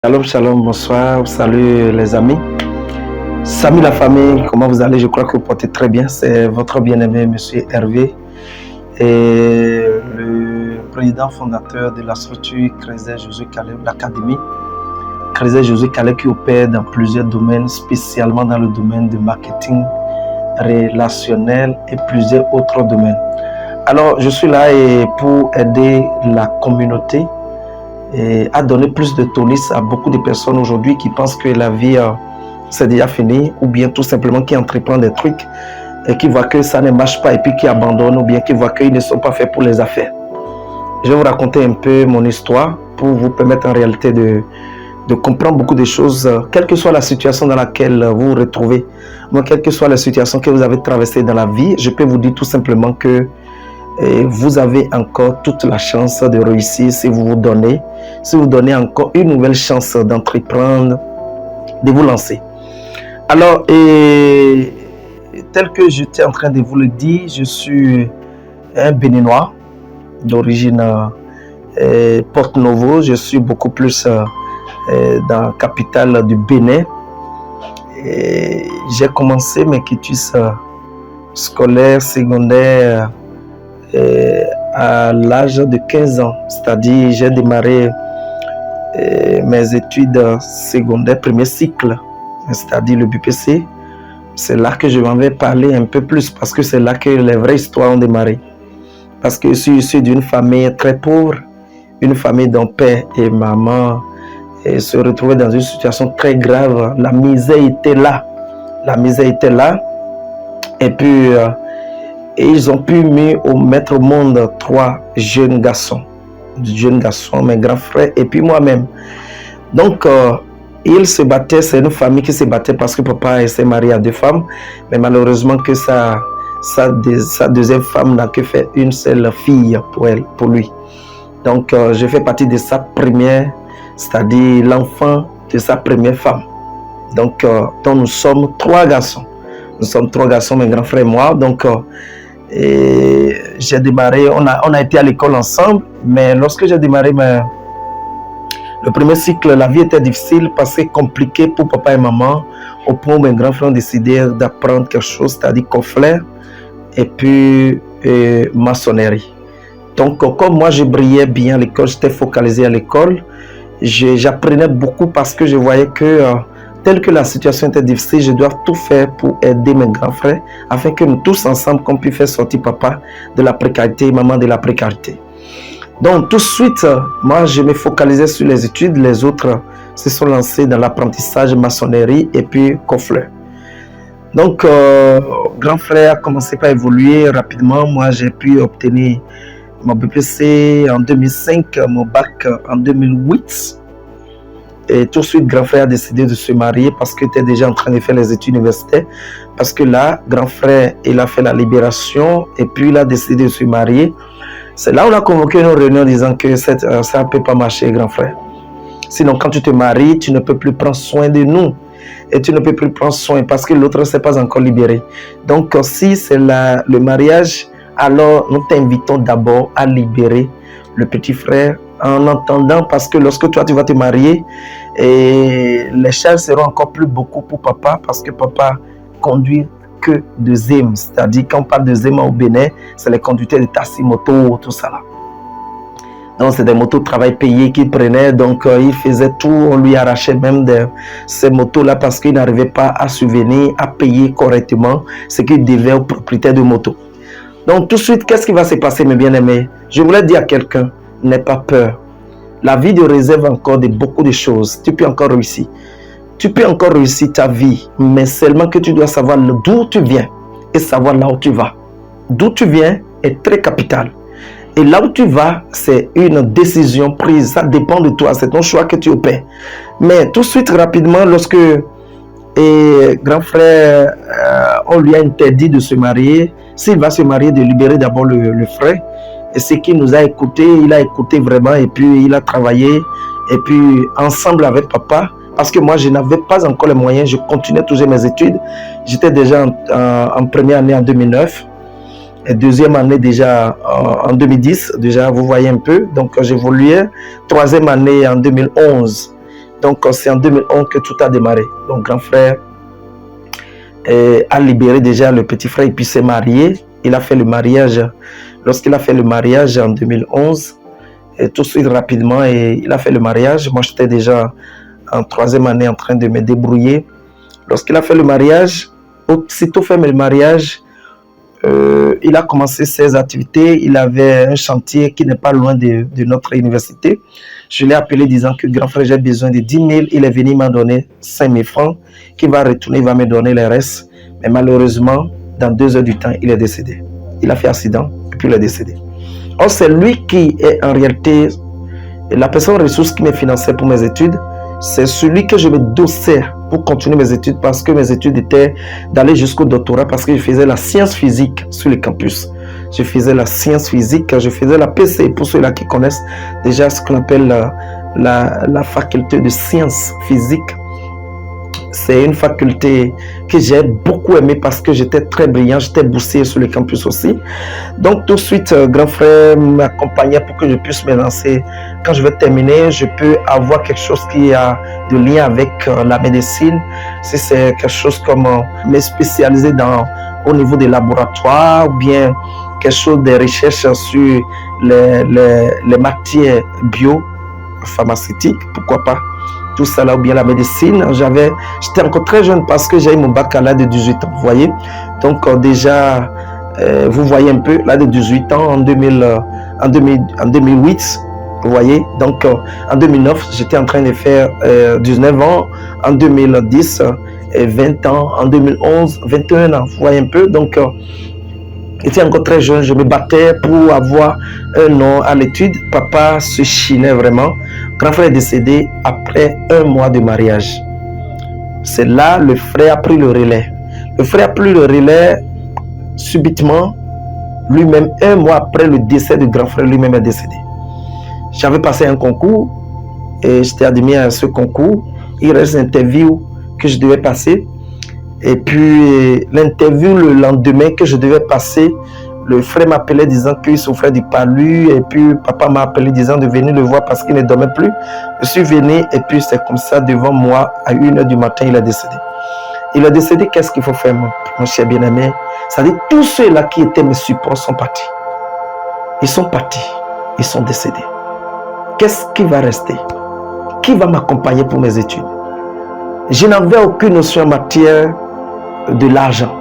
Shalom, shalom, bonsoir, salut les amis. Salut la famille, comment vous allez? Je crois que vous portez très bien. C'est votre bien-aimé, monsieur Hervé, et le président fondateur de la structure Crézet Josué Caleb, l'Académie Crézet Josué Caleb, qui opère dans plusieurs domaines, spécialement dans le domaine du marketing relationnel et plusieurs autres domaines. Alors, je suis là pour aider la communauté et à donner plus de tonus à beaucoup de personnes aujourd'hui qui pensent que la vie c'est déjà fini, ou bien tout simplement qui entreprennent des trucs et qui voient que ça ne marche pas et puis qui abandonnent, ou bien qui voient qu'ils ne sont pas faits pour les affaires. Je vais vous raconter un peu mon histoire pour vous permettre en réalité de comprendre beaucoup de choses, quelle que soit la situation dans laquelle vous vous retrouvez, ou quelle que soit la situation que vous avez traversée dans la vie. Je peux vous dire tout simplement que vous avez encore toute la chance de réussir si vous donnez encore une nouvelle chance d'entreprendre, de vous lancer. Alors, tel que j'étais en train de vous le dire, je suis un Béninois d'origine Porto-Novo. Je suis beaucoup plus dans la capitale du Bénin. J'ai commencé mes quitus scolaires, secondaires, à l'âge de 15 ans, c'est-à-dire j'ai démarré mes études secondaires, premier cycle, c'est-à-dire le BPC. C'est là que je m'en vais parler un peu plus parce que c'est là que les vraies histoires ont démarré. Parce que je suis issu d'une famille très pauvre, une famille dont père et maman se retrouvaient dans une situation très grave. La misère était là. La misère était là. Et puis, et ils ont pu mettre au monde 3 jeunes garçons, mes grands frères et puis moi-même. Donc, ils se battaient, c'est une famille qui se battait parce que papa s'est marié à 2 femmes, mais malheureusement que sa deuxième femme n'a que fait une seule fille pour lui. Donc, je fais partie de sa première, c'est-à-dire l'enfant de sa première femme. Donc, nous sommes 3 garçons. Nous sommes 3 garçons, mes grands frères et moi. Donc, et j'ai démarré, on a été à l'école ensemble, mais lorsque j'ai démarré le premier cycle, la vie était difficile, parce que compliqué pour papa et maman, au point où mes grands frères ont décidé d'apprendre quelque chose, c'est-à-dire cofflet et puis maçonnerie. Donc, comme moi je brillais bien à l'école, j'étais focalisé à l'école, j'apprenais beaucoup parce que je voyais que tel que la situation était difficile, je dois tout faire pour aider mes grands frères afin que nous tous ensemble, qu'on puisse faire sortir papa de la précarité, maman de la précarité. Donc tout de suite, moi je me focalisais sur les études, les autres se sont lancés dans l'apprentissage, maçonnerie et puis coffleur. Donc grand frère a commencé par évoluer rapidement. Moi j'ai pu obtenir mon BPC en 2005, mon bac en 2008. Et tout de suite, grand frère a décidé de se marier parce qu'il était déjà en train de faire les études universitaires. Parce que là, grand frère, il a fait la libération et puis il a décidé de se marier. C'est là où on a convoqué une réunion disant que ça ne peut pas marcher, grand frère. Sinon, quand tu te maries, tu ne peux plus prendre soin de nous. Et tu ne peux plus prendre soin parce que l'autre ne s'est pas encore libéré. Donc, si c'est le mariage, alors nous t'invitons d'abord à libérer le petit frère, en entendant, parce que lorsque toi tu vas te marier, et les charges seront encore plus beaucoup pour papa, parce que papa conduit que de Zem, c'est-à-dire quand on parle de Zem au Bénin, c'est les conducteurs de taxi, moto, tout ça là. Donc c'est des motos de travail payés qu'il prenait, donc il faisait tout, on lui arrachait même ces motos là parce qu'il n'arrivait pas à subvenir, à payer correctement ce qu'il devait au propriétaire de moto. Donc tout de suite, qu'est-ce qui va se passer, mes bien-aimés? Je voulais dire à quelqu'un, n'aie pas peur. La vie te réserve encore beaucoup de choses. Tu peux encore réussir. Tu peux encore réussir ta vie, mais seulement que tu dois savoir d'où tu viens et savoir là où tu vas. D'où tu viens est très capital. Et là où tu vas, c'est une décision prise. Ça dépend de toi. C'est ton choix que tu opères. Mais tout de suite, rapidement, lorsque grand frère, on lui a interdit de se marier, s'il va se marier, de libérer d'abord le frère. Et ce qu'il nous a écouté, il a écouté vraiment et puis il a travaillé et puis ensemble avec papa, parce que moi je n'avais pas encore les moyens, je continuais toujours mes études. J'étais déjà en première année en 2009 et deuxième année déjà en 2010, déjà vous voyez un peu, donc j'évoluais. Troisième année en 2011, Donc, c'est en 2011 que tout a démarré. Donc, grand frère a libéré déjà le petit frère et puis s'est marié. Il a fait le mariage. Lorsqu'il a fait le mariage en 2011, et tout de suite rapidement, et il a fait le mariage. Moi, j'étais déjà en 3e année en train de me débrouiller. Lorsqu'il a fait le mariage, aussitôt fait le mariage, il a commencé ses activités. Il avait un chantier qui n'est pas loin de notre université. Je l'ai appelé disant que grand frère, j'ai besoin de 10 000. Il est venu m'en donner 5 000 francs. Qu'il va retourner, il va me donner les restes. Mais malheureusement, dans 2 heures du temps, il est décédé. Il a fait accident et puis il est décédé. Or, c'est lui qui est en réalité la personne ressource qui me finançait pour mes études. C'est celui que je me dossais pour continuer mes études parce que mes études étaient d'aller jusqu'au doctorat parce que je faisais la science physique sur le campus. Je faisais la science physique, je faisais la PC pour ceux-là qui connaissent déjà ce qu'on appelle la faculté de sciences physiques. C'est une faculté que j'ai beaucoup aimée parce que j'étais très brillant, j'étais boursier sur le campus aussi. Donc tout de suite, grand frère m'accompagnait pour que je puisse me lancer. Quand je vais terminer, je peux avoir quelque chose qui a de lien avec la médecine. Si c'est quelque chose comme me spécialiser au niveau des laboratoires ou bien quelque chose de recherche sur les matières bio-pharmaceutiques, pourquoi pas. Tout ça là, ou bien la médecine. J'étais encore très jeune parce que j'ai eu mon bac à l'âge de 18 ans, vous voyez. Donc déjà, vous voyez un peu, l'âge de 18 ans en 2008, vous voyez. Donc en 2009, j'étais en train de faire 19 ans, en 2010, 20 ans, en 2011, 21 ans, vous voyez un peu. Donc j'étais encore très jeune, je me battais pour avoir un nom à l'étude. Papa se chinait vraiment. Grand frère est décédé après 1 mois de mariage. C'est là le frère a pris le relais. Le frère a pris le relais subitement. Lui-même, 1 mois après le décès du grand frère, lui-même est décédé. J'avais passé un concours et j'étais admis à ce concours. Il reste une interview que je devais passer. Et puis l'interview le lendemain que je devais passer, le frère m'appelait disant qu'il souffrait du palu. Et puis papa m'a appelé disant de venir le voir parce qu'il ne dormait plus. Je suis venu et puis c'est comme ça devant moi à 1 h du matin il est décédé. Il est décédé, qu'est-ce qu'il faut faire mon cher bien-aimé? C'est-à-dire tous ceux-là qui étaient mes supports sont partis. Ils sont partis, ils sont décédés. Qu'est-ce qui va rester? Qui va m'accompagner pour mes études? Je n'avais aucune notion en matière de l'argent.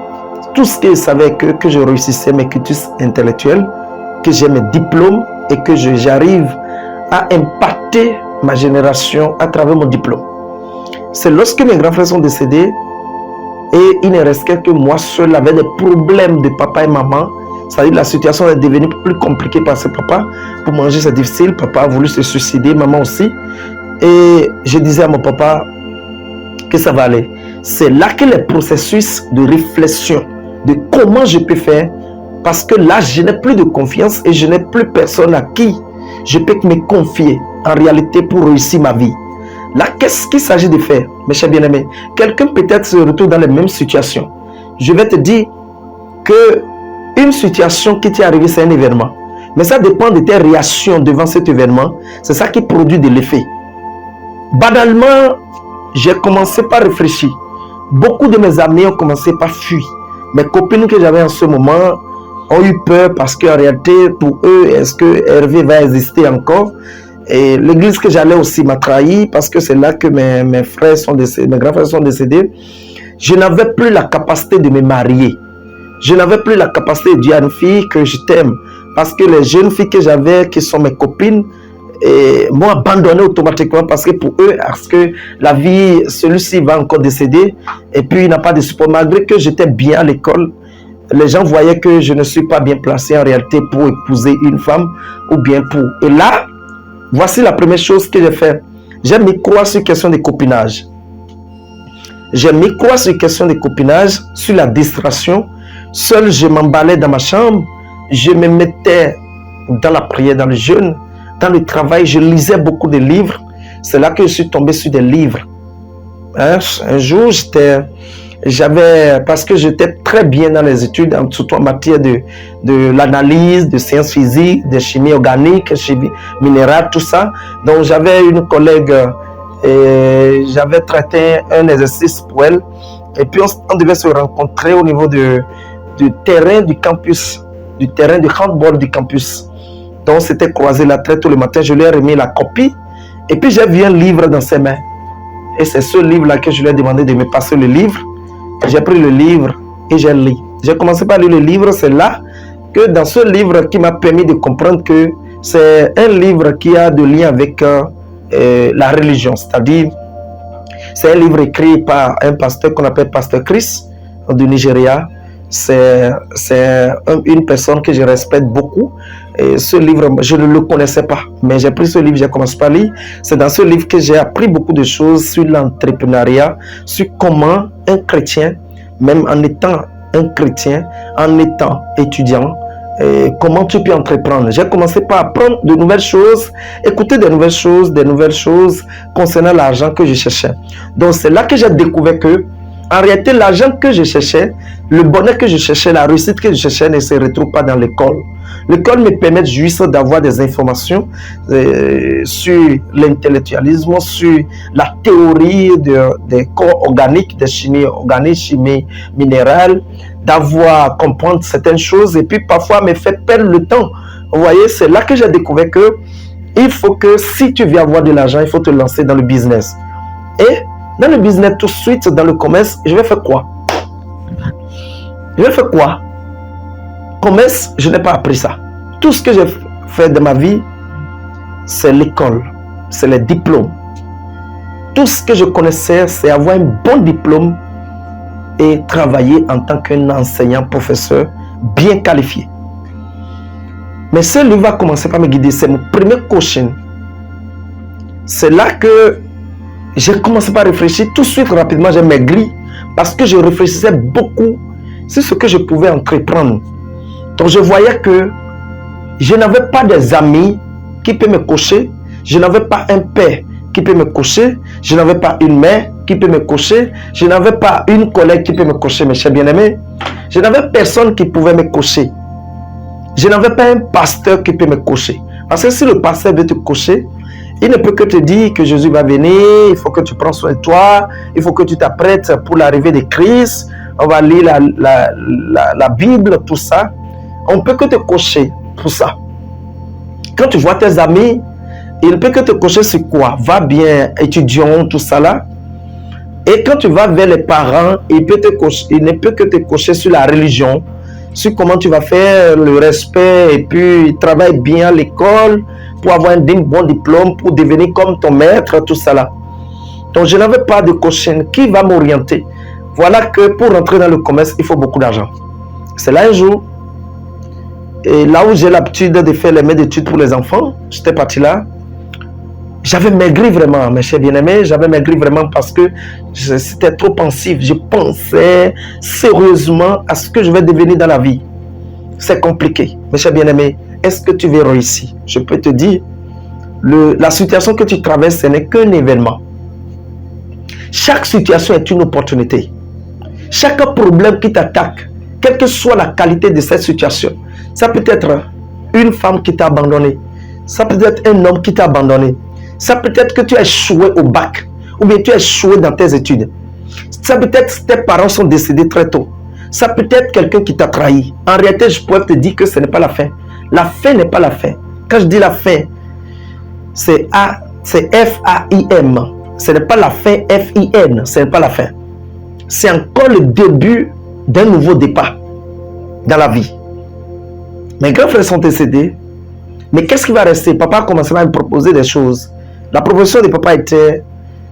Tout ce que je savais que je réussissais mes cursus intellectuels, que j'ai mes diplômes et que j'arrive à impacter ma génération à travers mon diplôme. C'est lorsque mes grands frères sont décédés et il ne restait que moi seul avec des problèmes de papa et maman. C'est-à-dire que la situation est devenue plus compliquée parce que papa, pour manger c'est difficile, papa a voulu se suicider, maman aussi. Et je disais à mon papa que ça va aller. C'est là que les processus de réflexion de comment je peux faire, parce que là je n'ai plus de confiance et je n'ai plus personne à qui je peux me confier en réalité pour réussir ma vie. Là, qu'est-ce qu'il s'agit de faire, mes chers bien-aimés? Quelqu'un peut-être se retrouve dans les mêmes situations. Je vais te dire que une situation qui t'est arrivée, c'est un événement. Mais ça dépend de tes réactions devant cet événement. C'est ça qui produit de l'effet. Banalement, j'ai commencé par réfléchir. Beaucoup de mes amis ont commencé par fuir. Mes copines que j'avais en ce moment ont eu peur parce qu'en réalité, pour eux, est-ce que Hervé va exister encore? Et l'église que j'allais aussi m'a trahi parce que c'est là que mes frères sont décédés, mes grands frères sont décédés. Je n'avais plus la capacité de me marier. Je n'avais plus la capacité de dire à une fille que je t'aime. Parce que les jeunes filles que j'avais, qui sont mes copines, m'ont abandonné automatiquement parce que pour eux, parce que la vie, celui-ci va encore décéder et puis il n'a pas de support. Malgré que j'étais bien à l'école, les gens voyaient que je ne suis pas bien placé en réalité pour épouser une femme ou bien pour... Et là, voici la première chose que j'ai fait. J'ai mis quoi sur question de copinage. J'ai mis quoi sur question de copinage, sur la distraction. Seul, je m'emballais dans ma chambre. Je me mettais dans la prière, dans le jeûne, dans le travail. Je lisais beaucoup de livres. C'est là que je suis tombé sur des livres. Un jour, parce que j'étais très bien dans les études, surtout en matière de l'analyse, de sciences physiques, de chimie organique, chimie minérale, tout ça. Donc, j'avais une collègue Et j'avais traité un exercice pour elle. Et puis on devait se rencontrer au niveau du terrain du campus, du terrain de handball du campus. Donc on s'était croisé là très tôt le matin. Je lui ai remis la copie. Et puis j'ai vu un livre dans ses mains. Et c'est ce livre-là que je lui ai demandé de me passer le livre. J'ai pris le livre et j'ai lu. J'ai commencé par lire le livre. C'est là que dans ce livre qui m'a permis de comprendre que c'est un livre qui a de lien avec la religion. C'est-à-dire, c'est un livre écrit par un pasteur qu'on appelle Pasteur Chris du Nigeria. C'est une personne que je respecte beaucoup. Et ce livre, je ne le connaissais pas, mais j'ai pris ce livre, j'ai commencé par lire. C'est dans ce livre que j'ai appris beaucoup de choses sur l'entrepreneuriat, sur comment un chrétien, même en étant un chrétien, en étant étudiant, comment tu peux entreprendre. J'ai commencé par apprendre de nouvelles choses, écouter des nouvelles choses concernant l'argent que je cherchais. Donc c'est là que j'ai découvert que en réalité, l'argent que je cherchais, le bonheur que je cherchais, la réussite que je cherchais ne se retrouve pas dans l'école. L'école me permet juste d'avoir des informations sur l'intellectualisme, sur la théorie des corps organiques, de chimie organique, chimie minérale, d'avoir comprendre certaines choses et puis parfois me fait perdre le temps. Vous voyez, c'est là que j'ai découvert que il faut que si tu veux avoir de l'argent, il faut te lancer dans le business. Et dans le business, tout de suite, dans le commerce, je vais faire quoi? Je vais faire quoi? Commerce, je n'ai pas appris ça. Tout ce que j'ai fait de ma vie, c'est l'école, c'est les diplômes. Tout ce que je connaissais, c'est avoir un bon diplôme et travailler en tant qu'un enseignant, professeur bien qualifié. Mais ce livre va commencer par me guider. C'est mon premier coaching. C'est là que j'ai commencé par réfléchir. Tout de suite, rapidement, j'ai maigri parce que je réfléchissais beaucoup sur ce que je pouvais entreprendre. Donc, je voyais que je n'avais pas des amis qui peuvent me coacher. Je n'avais pas un père qui peut me coacher. Je n'avais pas une mère qui peut me coacher. Je n'avais pas une collègue qui peut me coacher, mes chers bien-aimés. Je n'avais personne qui pouvait me coacher. Je n'avais pas un pasteur qui peut me coacher. Parce que si le pasteur veut te coacher, il ne peut que te dire que Jésus va venir, il faut que tu prennes soin de toi, il faut que tu t'apprêtes pour l'arrivée de Christ, on va lire la Bible, tout ça. On ne peut que te coacher pour ça. Quand tu vois tes amis, il ne peut que te coacher sur quoi? Va bien, étudiant, tout ça là. Et quand tu vas vers les parents, il ne peut que te coacher sur la religion, sur comment tu vas faire le respect et puis travaille bien à l'école pour avoir un bon diplôme, pour devenir comme ton maître, tout ça là. Donc je n'avais pas de coaching qui va m'orienter. Voilà que pour rentrer dans le commerce, il faut beaucoup d'argent. C'est là un jour, et là où j'ai l'habitude de faire les mêmes études pour les enfants, j'étais parti là. J'avais maigri vraiment, mes chers bien-aimés, j'avais maigri vraiment parce que c'était trop pensif. Je pensais sérieusement à ce que je vais devenir dans la vie. C'est compliqué, mes chers bien-aimés. Est-ce que tu veux réussir? Je peux te dire, la situation que tu traverses, ce n'est qu'un événement. Chaque situation est une opportunité. Chaque problème qui t'attaque, quelle que soit la qualité de cette situation, ça peut être une femme qui t'a abandonné, ça peut être un homme qui t'a abandonné, ça peut être que tu as échoué au bac, ou bien tu as échoué dans tes études. Ça peut être que tes parents sont décédés très tôt. Ça peut être quelqu'un qui t'a trahi. En réalité, je pourrais te dire que ce n'est pas la fin. La fin n'est pas la fin. Quand je dis la fin, c'est F-A-I-M. Ce n'est pas la fin F-I-N. Ce n'est pas la fin. C'est encore le début d'un nouveau départ dans la vie. Mes grands frères sont décédés. Mais qu'est-ce qui va rester? Papa a commencé à me proposer des choses. La proposition de papa était: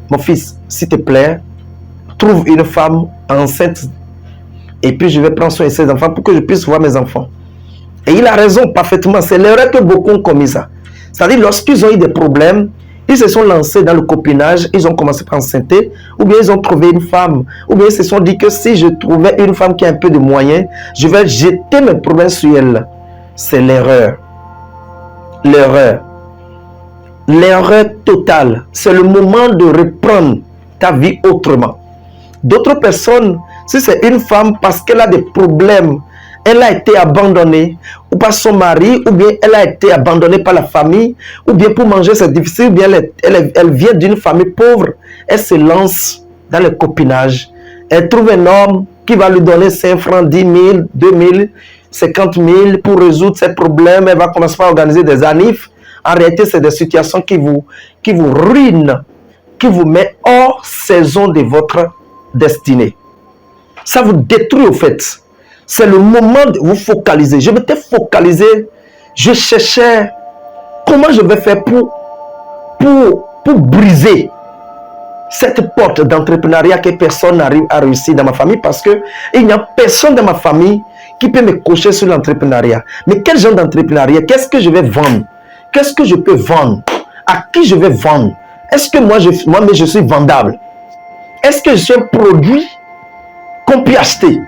mon fils, s'il te plaît, trouve une femme enceinte et puis je vais prendre soin de ses enfants pour que je puisse voir mes enfants. Et il a raison parfaitement. C'est l'erreur que beaucoup ont commis ça. C'est-à-dire, lorsqu'ils ont eu des problèmes, ils se sont lancés dans le copinage, ils ont commencé par enceinter, ou bien ils ont trouvé une femme, ou bien ils se sont dit que si je trouvais une femme qui a un peu de moyens, je vais jeter mes problèmes sur elle. C'est l'erreur. L'erreur. L'erreur totale. C'est le moment de reprendre ta vie autrement. D'autres personnes, si c'est une femme parce qu'elle a des problèmes, elle a été abandonnée, ou par son mari, ou bien elle a été abandonnée par la famille, ou bien pour manger c'est difficile, ou bien elle vient d'une famille pauvre, elle se lance dans le copinage. Elle trouve un homme qui va lui donner 5 francs, 10 000, 2 000, 50 000 pour résoudre ses problèmes. Elle va commencer à organiser des anifs. En réalité, c'est des situations qui vous ruinent, qui vous met hors saison de votre destinée. Ça vous détruit au fait. C'est le moment de vous focaliser. Je m'étais focalisé. Je cherchais comment je vais faire pour briser cette porte d'entrepreneuriat que personne n'arrive à réussir dans ma famille parce qu'il n'y a personne dans ma famille qui peut me cocher sur l'entrepreneuriat. Mais quel genre d'entrepreneuriat? Qu'est-ce que je vais vendre? Qu'est-ce que je peux vendre? À qui je vais vendre? Est-ce que moi je suis vendable? Est-ce que je suis un produit qu'on peut acheter?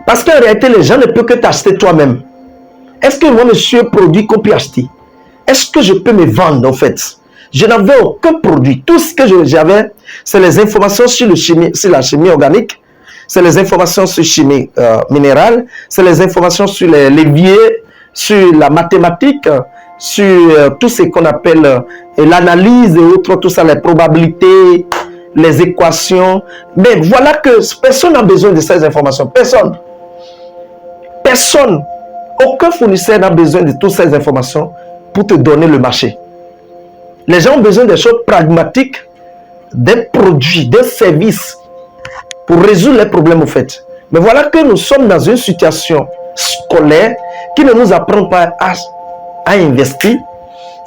Parce qu'en réalité, les gens ne peuvent que t'acheter toi-même. Est-ce que moi je suis un produit qu'on peut acheter? Est-ce que je peux me vendre en fait? Je n'avais aucun produit. Tout ce que j'avais, c'est les informations sur la chimie organique, c'est les informations sur la chimie minérale, c'est les informations sur les leviers, sur la mathématique, sur tout ce qu'on appelle l'analyse et autres, tout ça, les probabilités, les équations. Mais voilà que personne n'a besoin de ces informations. Personne. Personne. Aucun fournisseur n'a besoin de toutes ces informations pour te donner le marché. Les gens ont besoin des choses pragmatiques, des produits, des services pour résoudre les problèmes au fait. Mais voilà que nous sommes dans une situation scolaire qui ne nous apprend pas à investir,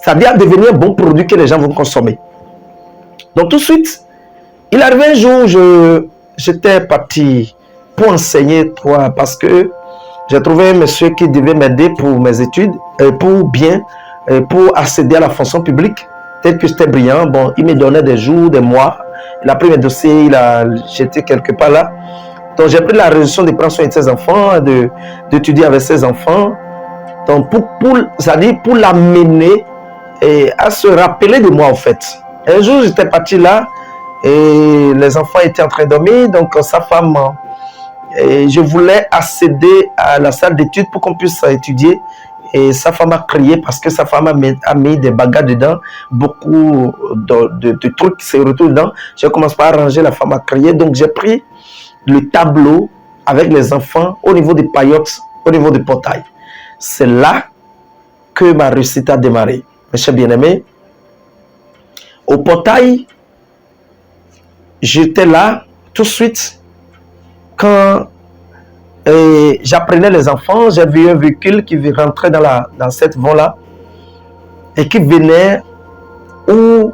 c'est-à-dire à devenir un bon produit que les gens vont consommer. Donc tout de suite, il arrive un jour où j'étais parti pour enseigner parce que j'ai trouvé un monsieur qui devait m'aider pour mes études, pour accéder à la fonction publique. Tel que j'étais brillant, bon, il me donnait des jours, des mois. Il a pris mes dossiers, j'étais quelque part là. Donc j'ai pris la résolution de prendre soin de ses enfants, d'étudier avec ses enfants. Donc pour l'amener à se rappeler de moi en fait. Un jour j'étais parti là et les enfants étaient en train de dormir, donc sa femme, je voulais accéder à la salle d'études pour qu'on puisse étudier. Et sa femme a crié parce que sa femme a mis des bagages dedans, beaucoup de trucs qui se retrouvent dedans. J'ai commencé par ranger, la femme a crié. Donc j'ai pris le tableau avec les enfants au niveau des paillotes, au niveau du portail. C'est là que ma réussite a démarré. Mes chers bien-aimés, au portail, j'étais là tout de suite quand j'apprenais les enfants. J'ai vu un véhicule qui rentrait dans cette voie-là et qui venait où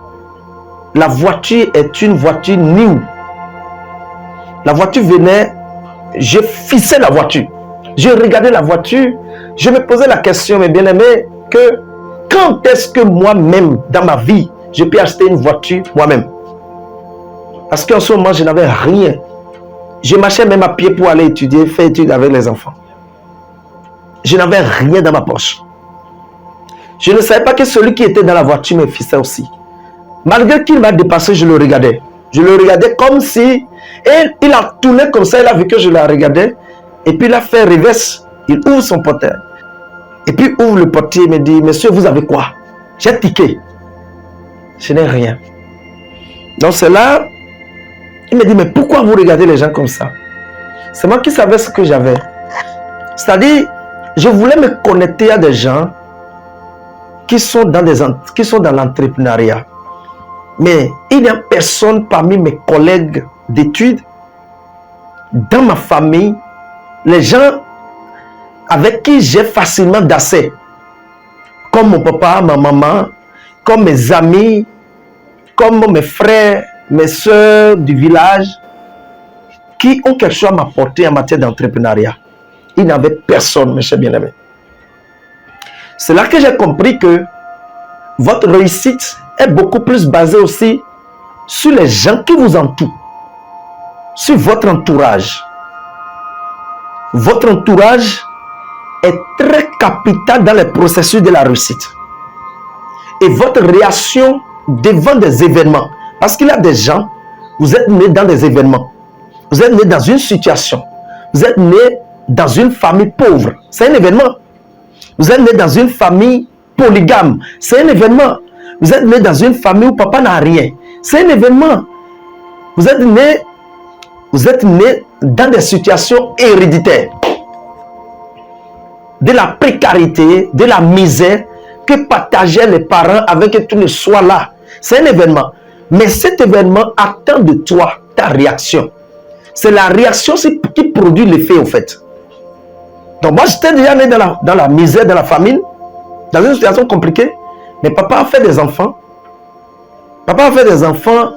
la voiture est une voiture new. La voiture venait, je fixais la voiture. Je regardais la voiture, je me posais la question, mes bien-aimés, que quand est-ce que moi-même, dans ma vie, je peux acheter une voiture moi-même? Parce qu'en ce moment, je n'avais rien. Je marchais même à pied pour aller étudier, faire études avec les enfants. Je n'avais rien dans ma poche. Je ne savais pas que celui qui était dans la voiture me fixait aussi. Malgré qu'il m'a dépassé, je le regardais. Je le regardais comme si... Et il a tourné comme ça, il a vu que je la regardais. Et puis il a fait reverse. Il ouvre son portail. Et puis ouvre le portier et me dit, monsieur, vous avez quoi? J'ai tiqué. Je n'ai rien. Donc c'est là... Il me dit, mais pourquoi vous regardez les gens comme ça? C'est moi qui savais ce que j'avais. C'est-à-dire, je voulais me connecter à des gens qui sont dans l'entrepreneuriat. Mais il n'y a personne parmi mes collègues d'études, dans ma famille, les gens avec qui j'ai facilement d'accès, comme mon papa, ma maman, comme mes amis, comme mes frères, mes soeurs du village, qui ont quelque chose à m'apporter en matière d'entrepreneuriat. Il n'y avait personne, mes chers bien-aimés. C'est là que j'ai compris que votre réussite est beaucoup plus basée aussi sur les gens qui vous entourent, sur votre entourage. Votre entourage est très capital dans le processus de la réussite. Et votre réaction devant des événements. Parce qu'il y a des gens, vous êtes nés dans des événements. Vous êtes nés dans une situation. Vous êtes nés dans une famille pauvre. C'est un événement. Vous êtes né dans une famille polygame. C'est un événement. Vous êtes né dans une famille où papa n'a rien. C'est un événement. Vous êtes né dans des situations héréditaires. De la précarité, de la misère que partageaient les parents avec que tu ne sois là. C'est un événement. Mais cet événement attend de toi ta réaction. C'est la réaction qui produit l'effet au fait. Donc moi j'étais déjà né dans la misère, dans la famine, dans une situation compliquée. Mais papa a fait des enfants. Papa a fait des enfants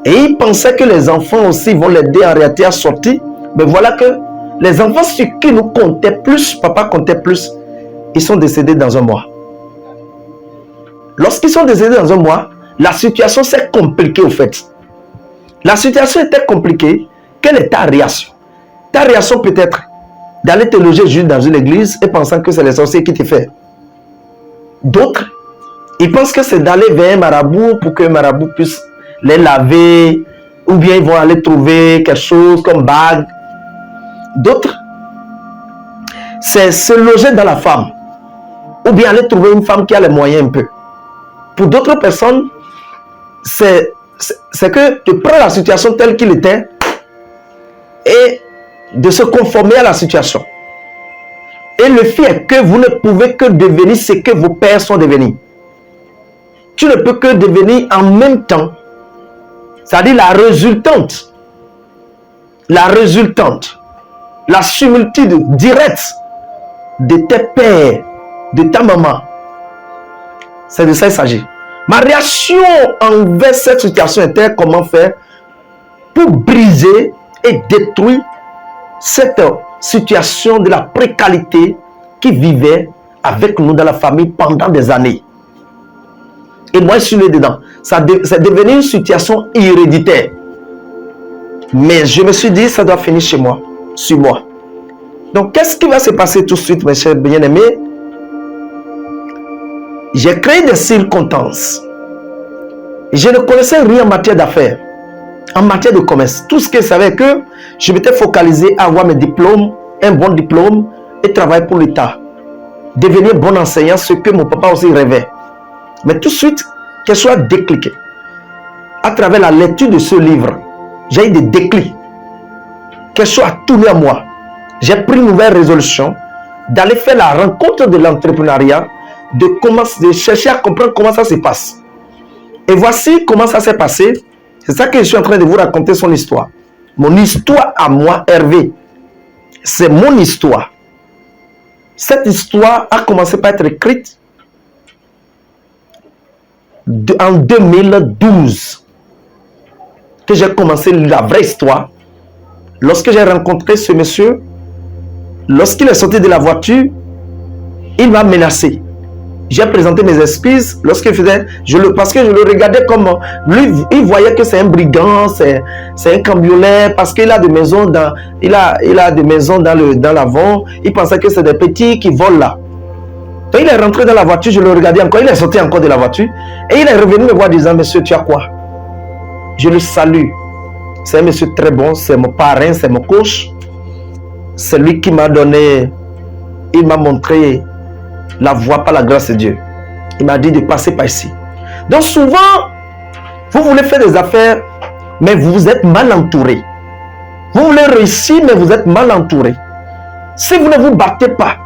et il pensait que les enfants aussi vont l'aider en réalité à sortir. Mais voilà que les enfants sur qui nous comptaient plus, papa comptait plus, ils sont décédés dans un mois. Lorsqu'ils sont décédés dans un mois, la situation s'est compliquée au fait. La situation était compliquée. Quelle est ta réaction? Ta réaction peut être d'aller te loger juste dans une église et pensant que c'est les sorciers qui te font. D'autres, ils pensent que c'est d'aller vers un marabout pour que le marabout puisse les laver, ou bien ils vont aller trouver quelque chose comme bague. D'autres, c'est se loger dans la femme, ou bien aller trouver une femme qui a les moyens un peu. Pour d'autres personnes, c'est que tu prends la situation telle qu'il était et de se conformer à la situation. Et le fait est que vous ne pouvez que devenir ce que vos pères sont devenus. Tu ne peux que devenir en même temps, c'est-à-dire la résultante, la similitude directe de tes pères, de ta maman. C'est de ça qu'il s'agit. Ma réaction envers cette situation était comment faire pour briser et détruire cette situation de la précarité qui vivait avec nous dans la famille pendant des années. Et moi, je suis né dedans. C'est devenu une situation héréditaire. Mais je me suis dit, ça doit finir chez moi, sur moi. Donc, qu'est-ce qui va se passer tout de suite, mes chers bien-aimés? J'ai créé des circonstances. Je ne connaissais rien en matière d'affaires, en matière de commerce. Tout ce que je savais que je m'étais focalisé à avoir mes diplômes, un bon diplôme et travailler pour l'État. Devenir bon enseignant, ce que mon papa aussi rêvait. Mais tout de suite, qu'elle soit décliquée. À travers la lecture de ce livre, j'ai eu des déclics. Qu'elle soit tournée à moi. J'ai pris une nouvelle résolution d'aller faire la rencontre de l'entrepreneuriat, de chercher à comprendre comment ça se passe. Et voici comment ça s'est passé. C'est ça que je suis en train de vous raconter son histoire. Mon histoire à moi, Hervé. C'est mon histoire. Cette histoire a commencé par être écrite en 2012. Que j'ai commencé la vraie histoire. Lorsque j'ai rencontré ce monsieur, lorsqu'il est sorti de la voiture, il m'a menacé. J'ai présenté mes excuses lorsqu'il faisait, parce que je le regardais comme lui, il voyait que c'est un brigand, c'est un cambrioleur, parce qu'il a des maisons dans, il a des maisons dans l'avant. Il pensait que c'est des petits qui volent là. Donc il est rentré dans la voiture, je le regardais encore, il est sorti encore de la voiture et il est revenu me voir disant, monsieur, tu as quoi? Je le salue. C'est un monsieur très bon, c'est mon parrain, c'est mon coach. C'est lui qui m'a donné, il m'a montré la voie par la grâce de Dieu. Il m'a dit de passer par ici. Donc souvent, vous voulez faire des affaires, mais vous êtes mal entouré. Vous voulez réussir, mais vous êtes mal entouré. Si vous ne vous battez pas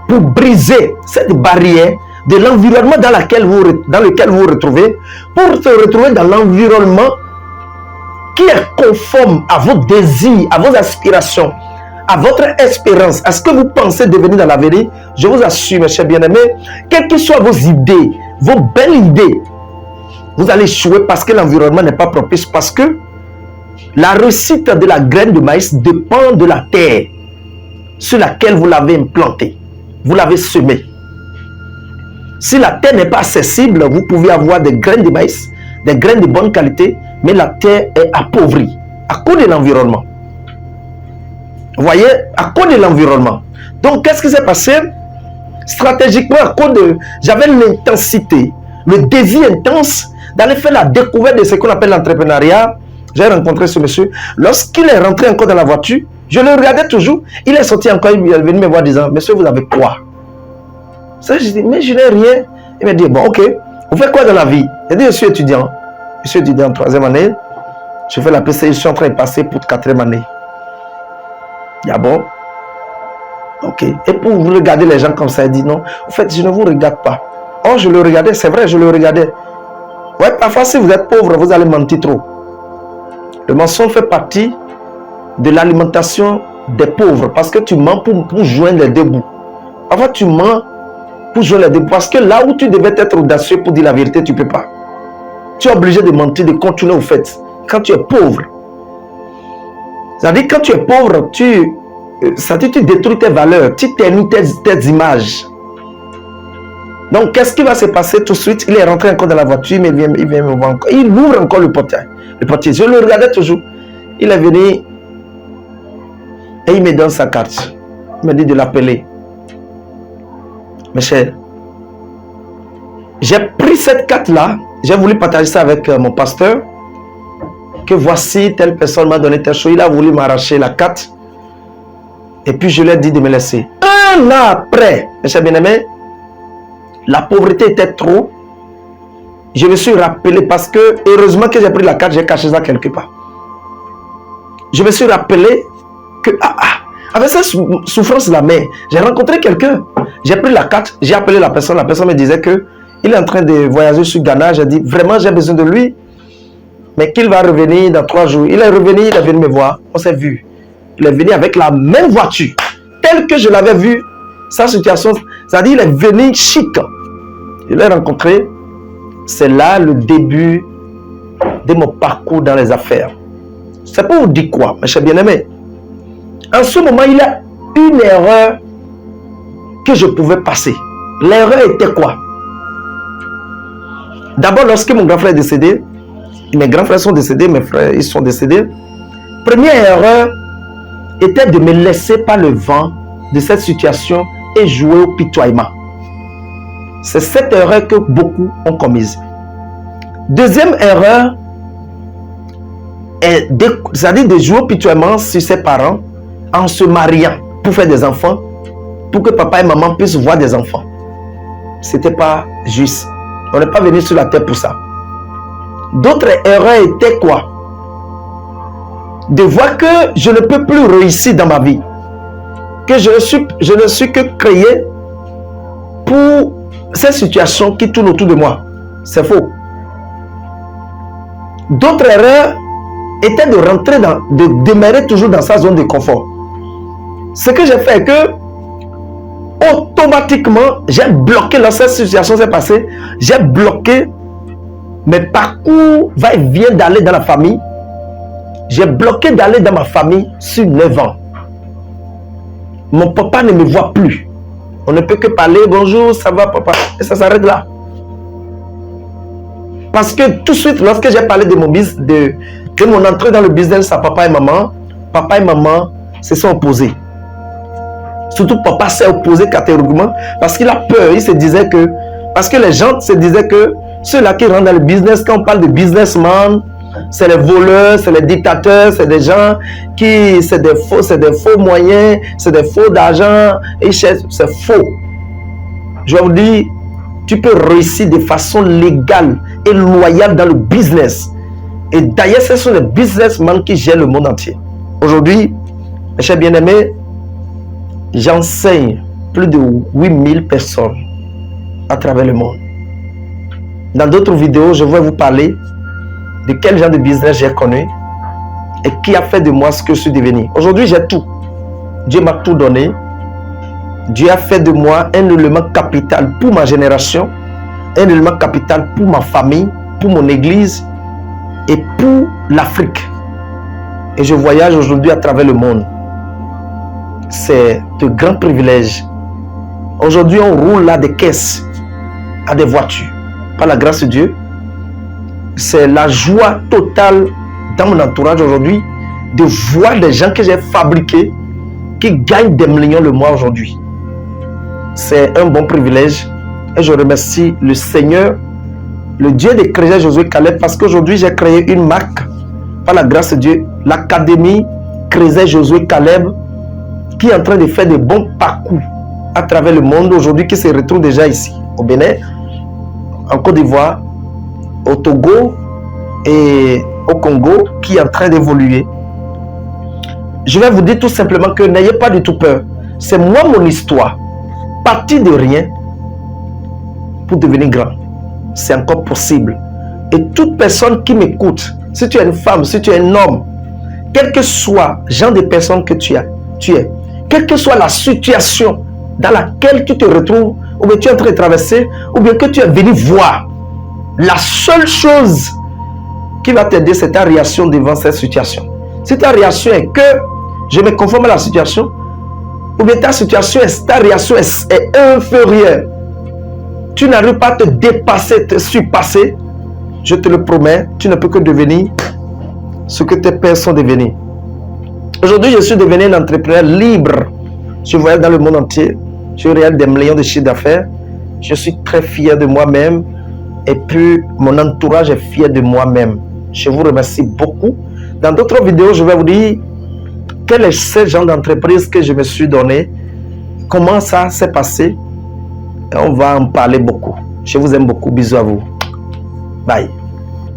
pour briser cette barrière de l'environnement dans lequel vous vous retrouvez, pour se retrouver dans l'environnement qui est conforme à vos désirs, à vos aspirations, à votre espérance, à ce que vous pensez devenir dans l'avenir, je vous assure, mes chers bien-aimés, quelles que soient vos idées, vos belles idées, vous allez échouer parce que l'environnement n'est pas propice, parce que la réussite de la graine de maïs dépend de la terre sur laquelle vous l'avez implantée, vous l'avez semée. Si la terre n'est pas accessible, vous pouvez avoir des graines de maïs, des graines de bonne qualité, mais la terre est appauvrie à cause de l'environnement. Vous voyez, à cause de l'environnement. Donc, qu'est-ce qui s'est passé? Stratégiquement, à cause de... J'avais l'intensité, le désir intense d'aller faire la découverte de ce qu'on appelle l'entrepreneuriat. J'ai rencontré ce monsieur. Lorsqu'il est rentré encore dans la voiture, Je le regardais toujours. Il est sorti encore, il est venu me voir disant, monsieur, vous avez quoi? Ça, je dis, mais je n'ai rien. Il m'a dit, bon, ok, vous faites quoi dans la vie? J'ai dit, je suis étudiant. Je suis étudiant en 3e année. Je fais la PCI, je suis en train de passer pour 4e année. Il dit, ah bon? Ok. Et pour vous regarder les gens comme ça, il dit, non, en fait, je ne vous regarde pas. Oh, je le regardais, c'est vrai, je le regardais. Ouais, parfois, si vous êtes pauvre, vous allez mentir trop. Le mensonge fait partie de l'alimentation des pauvres parce que tu mens pour joindre les deux bouts. Parfois, tu mens pour joindre les deux bouts parce que là où tu devais être audacieux pour dire la vérité, tu ne peux pas. Tu es obligé de mentir, de continuer au fait. Quand tu es pauvre, c'est-à-dire quand tu es pauvre, tu détruis tes valeurs, tu termines tes images. Donc, qu'est-ce qui va se passer tout de suite? Il est rentré encore dans la voiture, mais il vient me voir encore. Il ouvre encore le portier. Je le regardais toujours. Il est venu et il me donne sa carte. Il me dit de l'appeler. Mes chers, j'ai pris cette carte-là. J'ai voulu partager ça avec mon pasteur. Que voici, telle personne m'a donné telle chose. Il a voulu m'arracher la carte. Et puis je lui ai dit de me laisser. Un an après, mes chers bien-aimés, la pauvreté était trop. Je me suis rappelé parce que, heureusement que j'ai pris la carte, j'ai caché ça quelque part. Je me suis rappelé que, avec cette souffrance-là, mais j'ai rencontré quelqu'un. J'ai pris la carte, j'ai appelé la personne me disait que il est en train de voyager sur Ghana. J'ai dit, vraiment, j'ai besoin de lui, mais qu'il va revenir dans 3 jours. Il est revenu, il est venu me voir, on s'est vu. Il est venu avec la même voiture, telle que je l'avais vue. Sa situation, c'est-à-dire, il est venu chic. Je l'ai rencontré. C'est là le début de mon parcours dans les affaires. C'est pour vous dire quoi, mes chers bien-aimés? En ce moment, il y a une erreur que je pouvais passer. L'erreur était quoi? D'abord, lorsque mon grand frère est décédé, mes grands frères sont décédés, mes frères, ils sont décédés. Première erreur était de me laisser par le vent de cette situation et jouer au pitoiement. C'est cette erreur que beaucoup ont commise. Deuxième erreur, c'est-à-dire de jouer au pitoiement sur ses parents en se mariant pour faire des enfants, pour que papa et maman puissent voir des enfants. Ce n'était pas juste. On n'est pas venu sur la terre pour ça. D'autres erreurs étaient quoi? De voir que je ne peux plus réussir dans ma vie. Que je ne suis que créé pour cette situation qui tourne autour de moi. C'est faux. D'autres erreurs étaient de rentrer de demeurer toujours dans sa zone de confort. Ce que j'ai fait est que automatiquement, j'ai bloqué lorsque cette situation s'est passée. J'ai bloqué mes parcours va-et-vient d'aller dans la famille. J'ai bloqué d'aller dans ma famille sur 9 ans. Mon papa ne me voit plus. On ne peut que parler, bonjour, ça va papa, et ça s'arrête là. Parce que tout de suite, lorsque j'ai parlé de mon business, de mon entrée dans le business à papa et maman se sont opposés. Surtout papa s'est opposé catégoriquement parce qu'il a peur. Il se disait que, parce que les gens se disaient que ceux-là qui rentrent dans le business, quand on parle de businessman, c'est les voleurs, c'est les dictateurs, c'est des gens qui, c'est des faux moyens, c'est des faux d'argent, c'est faux. Je vous dis, tu peux réussir de façon légale et loyale dans le business. Et d'ailleurs, ce sont les businessmen qui gèrent le monde entier. Aujourd'hui, mes chers bien-aimés, j'enseigne plus de 8000 personnes à travers le monde. Dans d'autres vidéos, je vais vous parler de quel genre de business j'ai connu et qui a fait de moi ce que je suis devenu. Aujourd'hui, j'ai tout. Dieu m'a tout donné. Dieu a fait de moi un élément capital pour ma génération, un élément capital pour ma famille, pour mon église et pour l'Afrique. Et je voyage aujourd'hui à travers le monde. C'est de grands privilèges. Aujourd'hui, on roule là des caisses à des voitures. Par la grâce de Dieu, c'est la joie totale dans mon entourage aujourd'hui de voir des gens que j'ai fabriqués qui gagnent des millions le mois aujourd'hui. C'est un bon privilège et je remercie le Seigneur, le Dieu des chrétiens Josué Caleb, parce qu'aujourd'hui j'ai créé une marque par la grâce de Dieu, l'Académie Crézet, Josué, Caleb, qui est en train de faire de bons parcours à travers le monde aujourd'hui, qui se retrouve déjà ici, au Bénin, en Côte d'Ivoire, au Togo et au Congo, qui est en train d'évoluer. Je vais vous dire tout simplement que n'ayez pas du tout peur. C'est moi mon histoire. Partir de rien pour devenir grand. C'est encore possible. Et toute personne qui m'écoute, si tu es une femme, si tu es un homme, quel que soit le genre de personne que tu es, quelle que soit la situation dans laquelle tu te retrouves, ou bien tu es en train de traverser, ou bien que tu es venu voir, la seule chose qui va t'aider, c'est ta réaction devant cette situation. Si ta réaction est que je me conforme à la situation, ou bien ta réaction est inférieure, tu n'arrives pas à te dépasser, te surpasser, je te le promets, tu ne peux que devenir ce que tes pères sont devenus. Aujourd'hui, je suis devenu un entrepreneur libre. Je voyage dans le monde entier. Je réalise des millions de chiffres d'affaires. Je suis très fier de moi-même. Et puis, mon entourage est fier de moi-même. Je vous remercie beaucoup. Dans d'autres vidéos, je vais vous dire quel est ce genre d'entreprise que je me suis donné, comment ça s'est passé. Et on va en parler beaucoup. Je vous aime beaucoup. Bisous à vous. Bye.